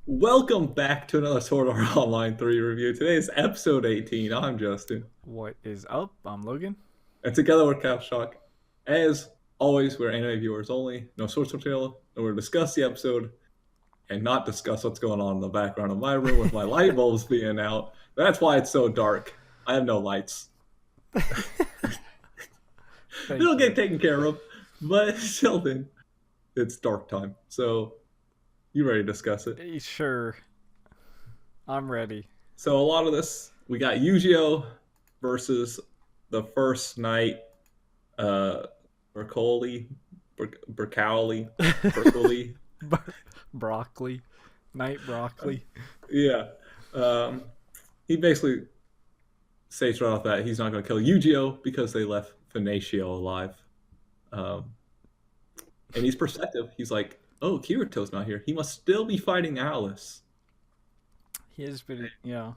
Welcome back to another Sword Art Online 3 review. Today is episode 18. I'm Justin. What is up? I'm Logan. And together we're Cap Shock. As always, we're anime viewers only. No source material. And we'll discuss the episode and not discuss what's going on in the background of my room with my light bulbs being out. That's why it's so dark. I have no lights. It'll Thank get you. taken care of. But till then, it's dark time. So, you ready to discuss it? Sure, I'm ready. So a lot of this, we got Yu-Gi-Oh versus the first night, uh, Bercoli, Bercowli, Bercoli. Broccoli. Night broccoli. Yeah. Um, he basically states right off that he's not going to kill Yu-Gi-Oh because they left Finatio alive. Um, and he's perceptive. He's like, oh, Kirito's not here. He must still be fighting Alice. He is pretty. Yeah.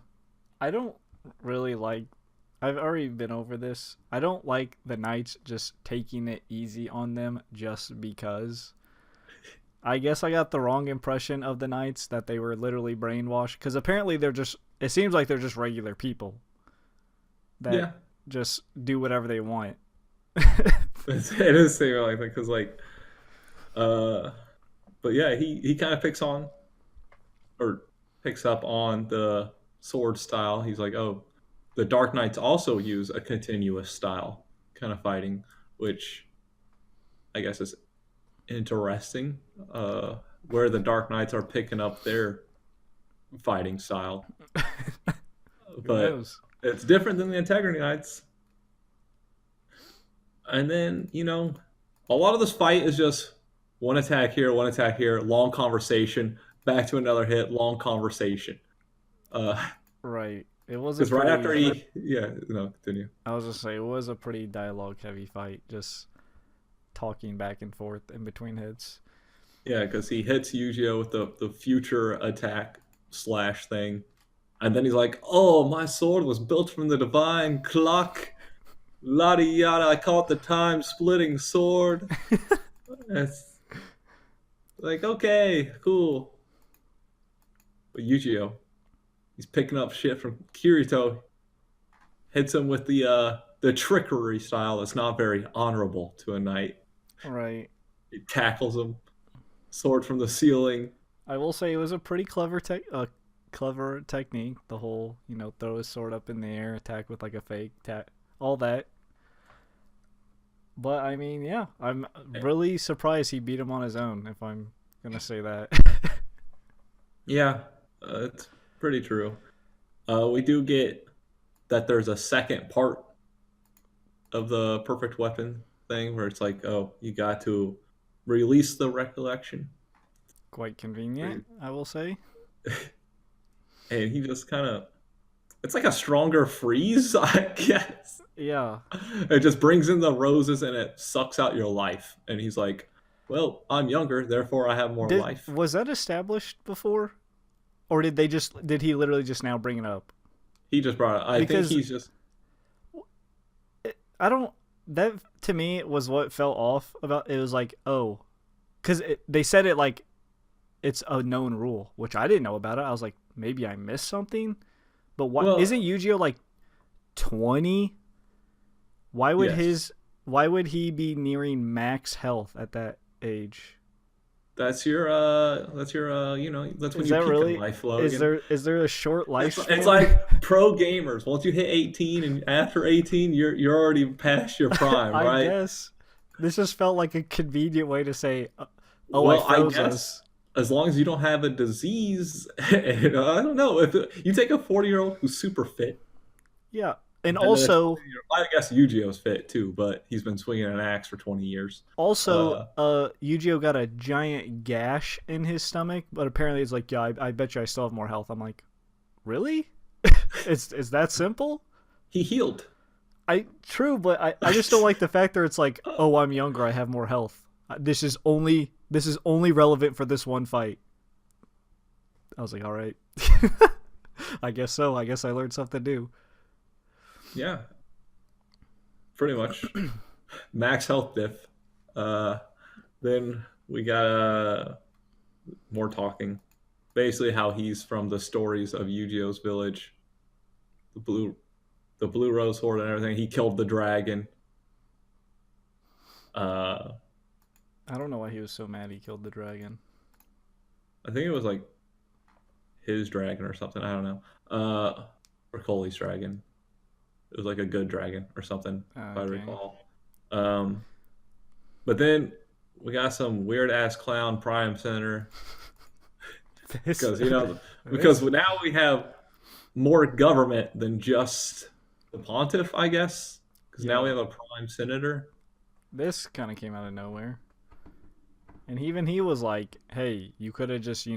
I don't really like. I've already been over this. I don't like the knights just taking it easy on them just because. I guess I got the wrong impression of the knights that they were literally brainwashed because apparently they're just. It seems like they're just regular people that Yeah. just do whatever they want. It is saying like that because uh, but yeah, he kind of picks up on the sword style. He's like, oh, the Dark Knights also use a continuous style kind of fighting, which I guess is interesting. Where the Dark Knights are picking up their fighting style, Who but knows? it's different than the Integrity Knights. And then a lot of this fight is just one attack here, long conversation, back to another hit, long conversation. Uh, Right. It was a Because right after pretty. continue. I was just say it was a pretty dialogue heavy fight, just talking back and forth in between hits. Yeah, because he hits Yu-Gi-Oh with the future attack slash thing, and then he's like, "Oh, my sword was built from the divine clock, yada yada. I call it the time-splitting sword." It's like, okay, cool. But Yu-Gi-Oh, he's picking up shit from Kirito, hits him with the trickery style that's not very honorable to a knight. Right. He tackles him, sword from the ceiling. I will say it was a pretty clever technique. The whole throw his sword up in the air, attack with like a fake all that. But I mean, yeah, I'm really surprised he beat him on his own. If I'm gonna say that. Yeah, it's pretty true. We do get that there's a second part of the perfect weapon thing where it's like, oh, you got to release the recollection, Quite convenient, I will say. and he just kind of, it's like a stronger freeze, I guess. Yeah. It just brings in the roses and it sucks out your life. And he's like, well, I'm younger, therefore I have more Did life. was that established before, or did he literally just now bring it up? He just brought it. I think Because he's just, I don't. That to me was what fell off about it. Was like, oh, because they said it like it's a known rule, which I didn't know about it. I was like, maybe I missed something. But what well, isn't Yu-Gi-Oh like 20? Why would yes. his why would he be nearing max health at that age? that's when Is you that peak in really life, is Logan. there a short It's lifespan? like pro gamers. Once you hit 18 and after 18, you're already past your prime, I right? guess this just felt like a convenient way to say, "Oh, I Well, I froze guess us." as long as you don't have a disease, I don't know if you take a 40-year-old who's super fit, Yeah, and and then a also 20-year-old. I guess Yu-Gi-Oh's fit too, but he's been swinging an axe for 20 years. Also, Uh, Yu-Gi-Oh got a giant gash in his stomach, but apparently it's like, yeah, I bet you I still have more health. I'm like, really? It's that simple? he healed. I true, but I just don't like the fact that it's like, oh, I'm younger, I have more health. This is only relevant for this one fight. I was like, all right, I guess so. I guess I learned something new. Yeah, pretty much. Max health diff. Uh, then we got more talking. basically how he's from the stories of Yu-Gi-Oh's village, the blue rose horde and everything. He killed the dragon. Uh, I don't know why he was so mad he killed the dragon. I think it was like his dragon or something. I don't know. Or Coley's dragon. It was like a good dragon or something, if I Okay. recall. Um, but then we got some weird ass clown Prime Center This, because because this, now we have more government than just the pontiff, I guess. Because now we yeah, have a prime senator. this kind of came out of nowhere. And even he was like, hey, you could have just,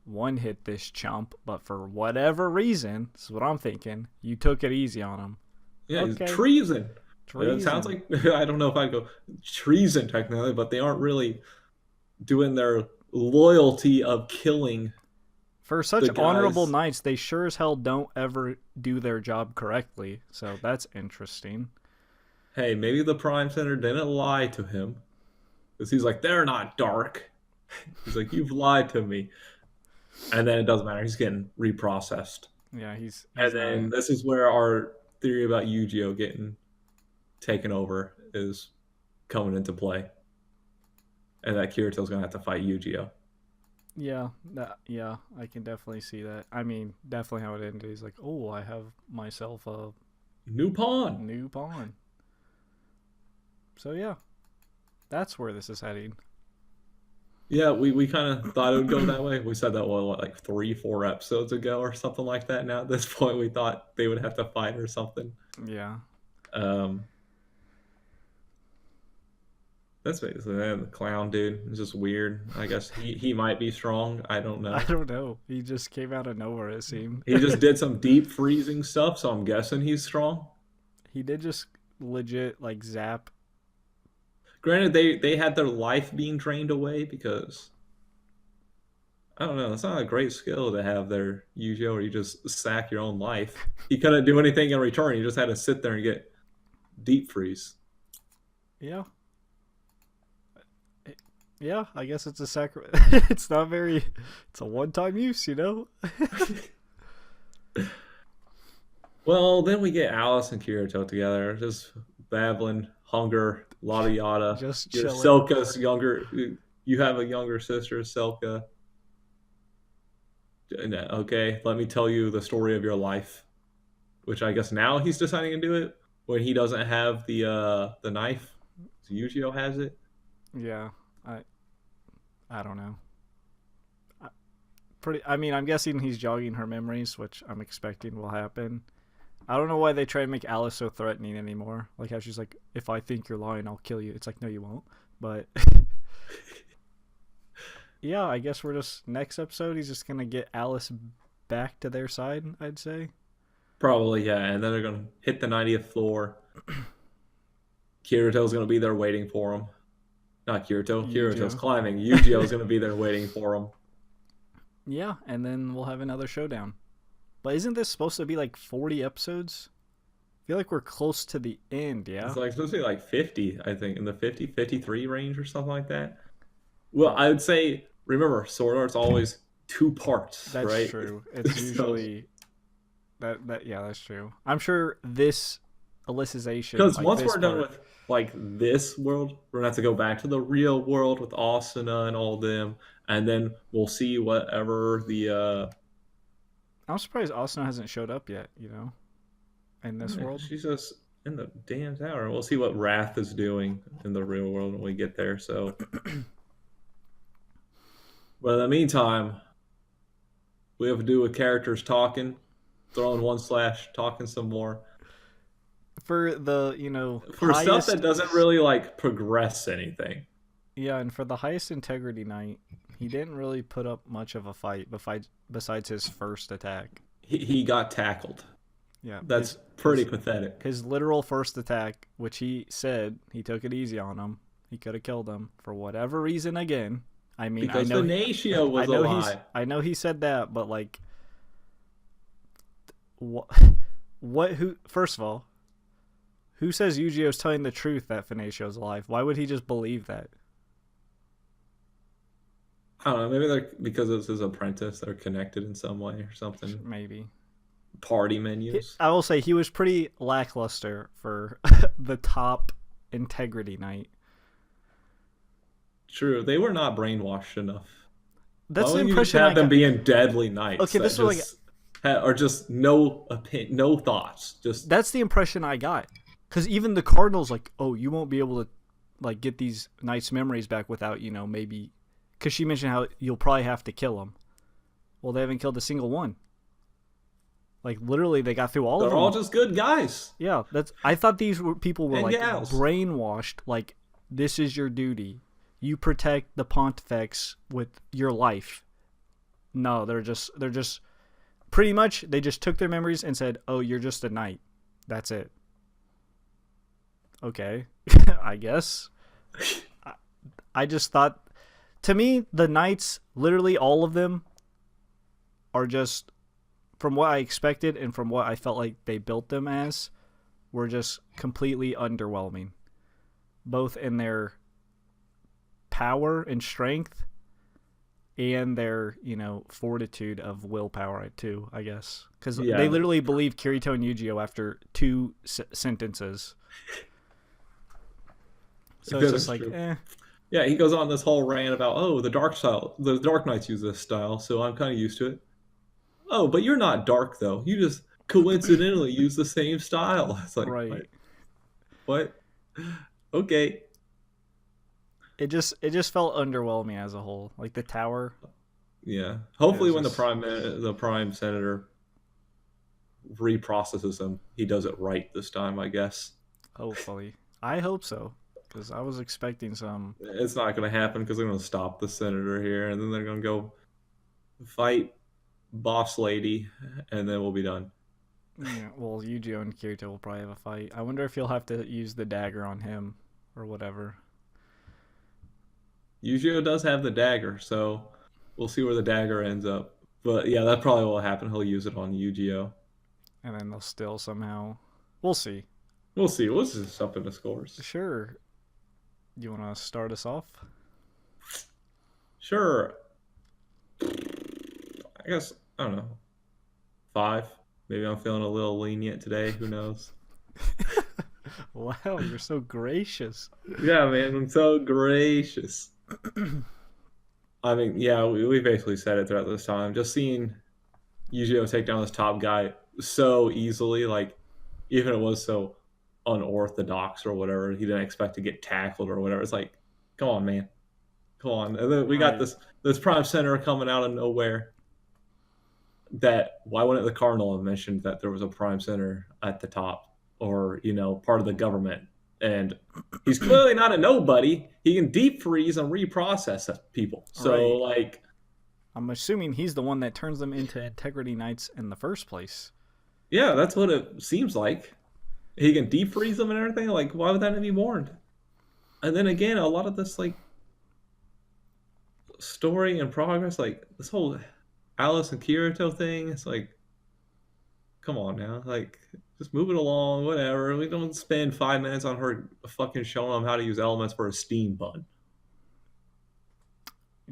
one hit this chump, but for whatever reason, this is what I'm thinking, you took it easy on him. Yeah, it's Okay, treason. It sounds treason. like I don't know if I'd go treason technically, but they aren't really doing their loyalty of killing For such the honorable guys. knights, they sure as hell don't ever do their job correctly. So that's interesting. Hey, maybe the prime senator didn't lie to him because he's like they're not dark. He's like you've lied to me, and then it doesn't matter. He's getting reprocessed, Yeah, he's and not. then this is where our theory about Yu-Gi-Oh getting taken over is coming into play, and that Kirito's gonna have to fight Yu-Gi-Oh. Yeah, I can definitely see that. I mean, definitely how it ended. He's like, oh, I have myself a New pawn. new pawn. So yeah, that's where this is heading. Yeah, we kind of thought it would go that way. We said that what like 3, 4 episodes ago or something like that. Now at this point, we thought they would have to fight or something. Yeah, Um, that's basically that. The clown dude is just weird. I guess he might be strong. I don't I know. don't know. He just came out of nowhere. It seemed. He just did some deep freezing stuff, so I'm guessing he's strong. He did just legit like zap. Granted, they had their life being drained away because I don't know. That's not a great skill to have there, Yu-Gi-Oh, where you just sack your own life. He couldn't do anything in return. He just had to sit there and get deep freeze. Yeah, yeah. I guess it's a sacri. It's not very. It's a one-time use. Well, then we get Alice and Kirito together, just babbling, hunger, yada yada. Just Your chilling. Selka's younger. You have a younger sister, Selka. Okay, let me tell you the story of your life. Which I guess now he's deciding to do it when he doesn't have the knife. Yu-Gi-Oh has it. Yeah, I I don't know. Pretty. I mean, I'm guessing he's jogging her memories, which I'm expecting will happen. I don't know why they try to make Alice so threatening anymore. Like how she's like, "If I think you're lying, I'll kill you." It's like, no, you won't. But yeah, I guess we're just next episode. He's just gonna get Alice back to their side. I'd say. Probably, yeah. And then they're gonna hit the 90th floor. Kirito's gonna be there waiting for him. Not Kirito. Kirito's Yu-Gi-Oh. climbing. Yu-Gi-Oh's gonna be there waiting for him. Yeah, and then we'll have another showdown. But isn't this supposed to be like 40 episodes? I feel like we're close to the end. It's Yeah. like supposed to be like 50, I think, in the 50, 53 range or something like that. Well, I would say, remember, Sword Art's always 2 parts, That's right? true. It's So, usually that yeah, that's true. I'm sure this Alicization, because like once this we're done part. with like this world, we're gonna have to go back to the real world with Asuna and all them, and then we'll see whatever the I'm surprised Asuna hasn't showed up yet, in this world. she's just in the damn tower. We'll see what Wrath is doing in the real world when we get there. So, but in the meantime, we have to do with characters talking, throwing one slash, talking some more For the, for stuff highest that doesn't really like progress anything. yeah, and for the highest integrity knight, he didn't really put up much of a fight besides his first attack. He got tackled. Yeah, That's pretty pathetic. his literal first attack, which he said he took it easy on him. He could have killed him for whatever reason again. I mean, Because the Natio I was know he's alive. I know he said that, but like what who first of all, who says Yu-Gi-Oh's telling the truth that Finacio's alive? Why would he just believe that? I don't know. Maybe they're because it's his apprentice. They're connected in some way or something. Maybe. Party menus. I will say he was pretty lackluster for the top integrity knight. True, they were not brainwashed enough. Why That's the wouldn't you just impression I have them got. being deadly knights Okay, that this was like just or just no thoughts, just that's the impression I got. Because even the Cardinals, like, oh, you won't be able to like get these knights' memories back without maybe. Because she mentioned how you'll probably have to kill them. Well, they haven't killed a single one. Like literally, they got through all they're of them. all just good guys Yeah, that's. I thought these people were and like gals. brainwashed. Like this is your duty. You protect the Pontifex with your life. No, they're just pretty much they just took their memories and said, "Oh, you're just a knight. That's it." Okay, I guess. I just thought, to me, the knights, literally all of them, are just from what I expected and from what I felt like they built them as, were just completely underwhelming, both in their power and strength and their fortitude of willpower too, I guess, because they literally believed Kirito and Yu-Gi-Oh after two sentences. So it's just like Yeah, he goes on this whole rant about, oh, the Dark Knights use this style, so I'm kind of used to it. Oh, but you're not dark though, you just coincidentally use the same style. It's like, right. What? Okay. It just felt underwhelming as a whole. Like the tower. Yeah. Hopefully, when just... the prime senator reprocesses him, he does it right this time. I guess. Hopefully, I hope so, because I was expecting some. It's not going to happen because they're going to stop the senator here, and then they're going to go fight Boss Lady, and then we'll be done. Yeah. Well, Yu-Gi-Oh and Kirito will probably have a fight. I wonder if he'll have to use the dagger on him or whatever. Yu-Gi-Oh does have the dagger, so we'll see where the dagger ends up. But yeah, that probably will happen. He'll use it on Yu-Gi-Oh. And then they'll still somehow. We'll see. We'll see. We'll just up in the scores. Sure. You want to start us off? Sure. I guess, I don't know. 5. Maybe I'm feeling a little lenient today. Who knows? Wow, you're so gracious. Yeah, man. I'm so gracious. I mean, yeah, we basically said it throughout this time. Just seeing Yu-Gi-Oh take down this top guy so easily, like, even it was so unorthodox or whatever, he didn't expect to get tackled or whatever. It's like, come on, man. Come on. And then we got this prime center coming out of nowhere. That why wouldn't the Cardinal have mentioned that there was a prime center at the top, or part of the government? And he's clearly not a nobody. He can deep freeze and reprocess people. So like, I'm assuming he's the one that turns them into integrity knights in the first place. Yeah, that's what it seems like. He can deep freeze them and everything. Like, why would that not be warned? And then again, a lot of this like story and progress, like this whole Alice and Kirito thing, it's like, come on now, like just move it along, whatever. We don't spend 5 minutes on her fucking showing them how to use elements for a steam bun.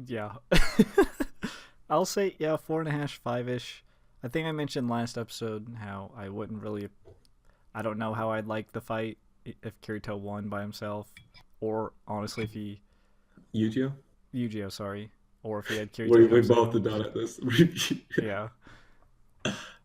Yeah. I'll say 4.5, 5-ish. I think I mentioned last episode how I wouldn't really, I don't know how I'd like the fight if Kirito won by himself, or honestly if he Yu-Gi-Oh, sorry. Or if he had Kirito. We both have done it this. Yeah.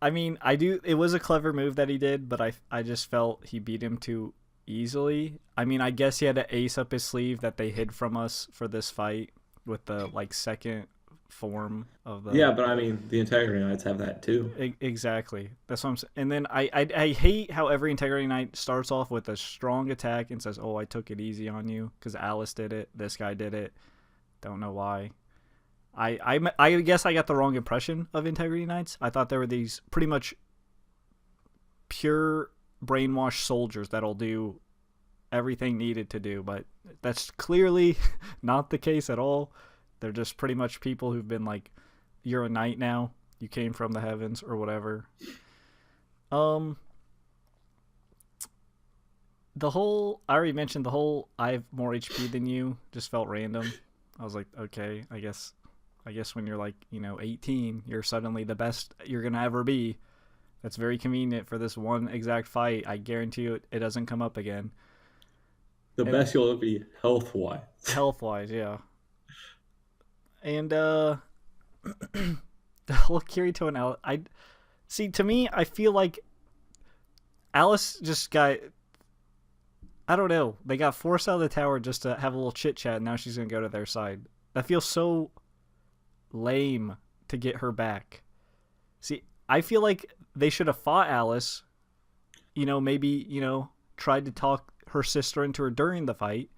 I mean, it was a clever move that he did, but I just felt he beat him too easily. I mean, I guess he had an ace up his sleeve that they hid from us for this fight with the like second form of the. Yeah, but I mean, the Integrity Knights have that too. Exactly. That's what I'm saying. And then I hate how every Integrity Knight starts off with a strong attack and says, "Oh, I took it easy on you," because Alice did it. This guy did it. Don't know why. I guess I got the wrong impression of Integrity Knights. I thought there were these pretty much pure brainwashed soldiers that'll do everything needed to do, but that's clearly not the case at all. They're just pretty much people who've been like, you're a knight now, you came from the heavens or whatever. I already mentioned the whole I have more HP than you just felt random. I was like, okay, I guess I guess when you're like, 18, you're suddenly the best you're going to ever be. That's very convenient for this one exact fight. I guarantee you it doesn't come up again. The And best you'll ever be health wise. health wise, yeah. And the whole Kirito and Alice, I see, to me, I feel like Alice just got, I don't know, they got forced out of the tower just to have a little chit chat, and now she's going to go to their side. That feels so lame to get her back. See, I feel like they should have fought Alice, maybe, tried to talk her sister into her during the fight.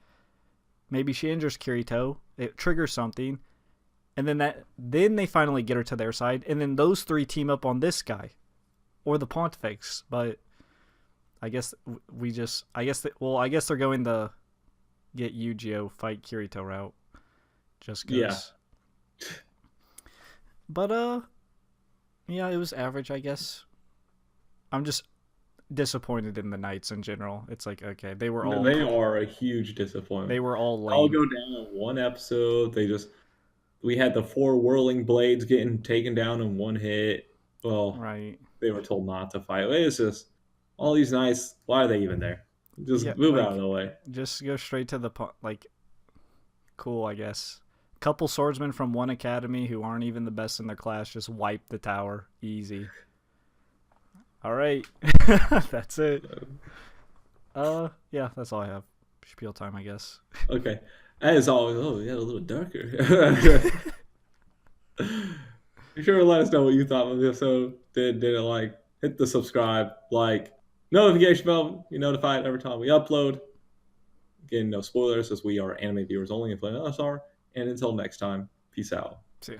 Maybe she injures Kirito, it triggers something, and then they finally get her to their side, and then those three team up on this guy, or the Pontifex. But I guess I guess they're going to get Yu-Gi-Oh fight Kirito route, just cause. Yeah. But yeah, it was average, I guess. I'm just disappointed in the Knights in general. It's like, okay, they are a huge disappointment. They were all lame. I'll go down in one episode. We had the 4 whirling blades getting taken down in one hit. Well, right. They were told not to fight. It's just all these Knights. Why are they even there? Just move out of the way. Just go straight to the cool, I guess. Couple swordsmen from one academy who aren't even the best in their class just wipe the tower easy. All right. That's it. Yeah, that's all I have. Spiel time, I guess. Okay. As always, we got a little darker. Be sure to let us know what you thought of the episode. Did it like, hit the subscribe, like, notification bell, be notified every time we upload. Again, no spoilers, as we are anime viewers only and play LSR. And until next time, peace out. See ya.